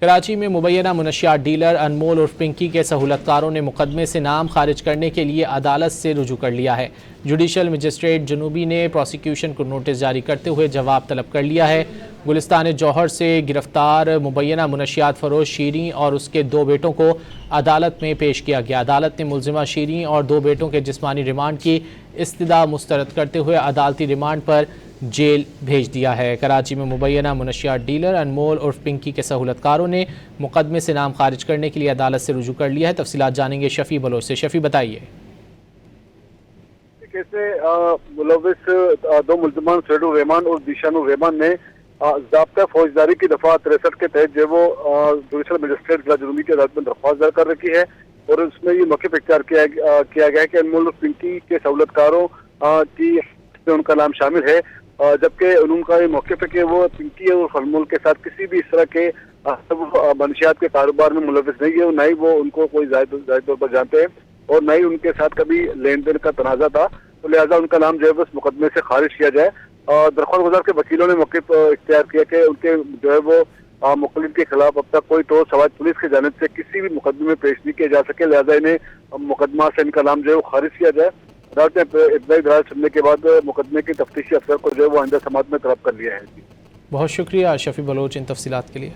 کراچی میں مبینہ منشیات ڈیلر انمول اور پنکی کے سہولتکاروں نے مقدمے سے نام خارج کرنے کے لیے عدالت سے رجوع کر لیا ہے۔ جوڈیشل مجسٹریٹ جنوبی نے پروسیکیوشن کو نوٹس جاری کرتے ہوئے جواب طلب کر لیا ہے۔ گلستان جوہر سے گرفتار مبینہ منشیات فروش شیریں اور اس کے 2 بیٹوں کو عدالت میں پیش کیا گیا۔ عدالت نے ملزمہ شیریں اور 2 بیٹوں کے جسمانی ریمانڈ کی استدعا مسترد کرتے ہوئے عدالتی ریمانڈ پر جیل بھیج دیا ہے۔ کراچی میں مبینہ منشیات ڈیلر انمول اور پنکی کے سہولتکاروں نے مقدمے سے نام خارج کرنے کے لیے عدالت سے رجوع کر لیا ہے۔ تفصیلات جانیں گے شفیع بلوچ سے۔ شفیع بتائیے۔ کیسے ملوث 2 ملزمان سعید الرحمان اور ذیشان الرحمان نے ضابطہ فوجداری کی دفعہ 63 کے تحت جو وہ جوڈیشل مجسٹریٹ ضلع جنوبی کی عدالت میں درخواست دائر کر رکھی ہے اور اس میں یہ موقف اختیار کیا گیا ہے کہ انمول اور پنکی کے سہولتکاروں کی ان کا نام شامل ہے، جبکہ ان کا یہ موقف ہے کہ وہ پنکی اور انمول کے ساتھ کسی بھی اس طرح کے منشیات کے کاروبار میں ملوث نہیں ہے، نہ ہی وہ ان کو کوئی زائد طور پر جانتے ہیں اور نہ ہی ان کے ساتھ کبھی لین دین کا تنازع تھا، تو لہٰذا ان کا نام جو ہے اس مقدمے سے خارج کیا جائے۔ درخواست گزار کے وکیلوں نے موقف اختیار کیا کہ ان کے جو ہے وہ مخالف کے خلاف اب تک کوئی ٹھوس سوال پولیس کی جانب سے کسی بھی مقدمے میں پیش نہیں کیا جا سکے، لہٰذا انہیں مقدمہ سے ان کا نام جو ہے وہ خارج کیا جائے۔ عدالت نے ابتدائی دراز سننے کے بعد مقدمے کی تفتیشی افسر کو جو ہے وہ آئندہ سماعت میں طلب کر لیا ہے۔ بہت شکریہ شفیع بلوچ ان تفصیلات کے لیے۔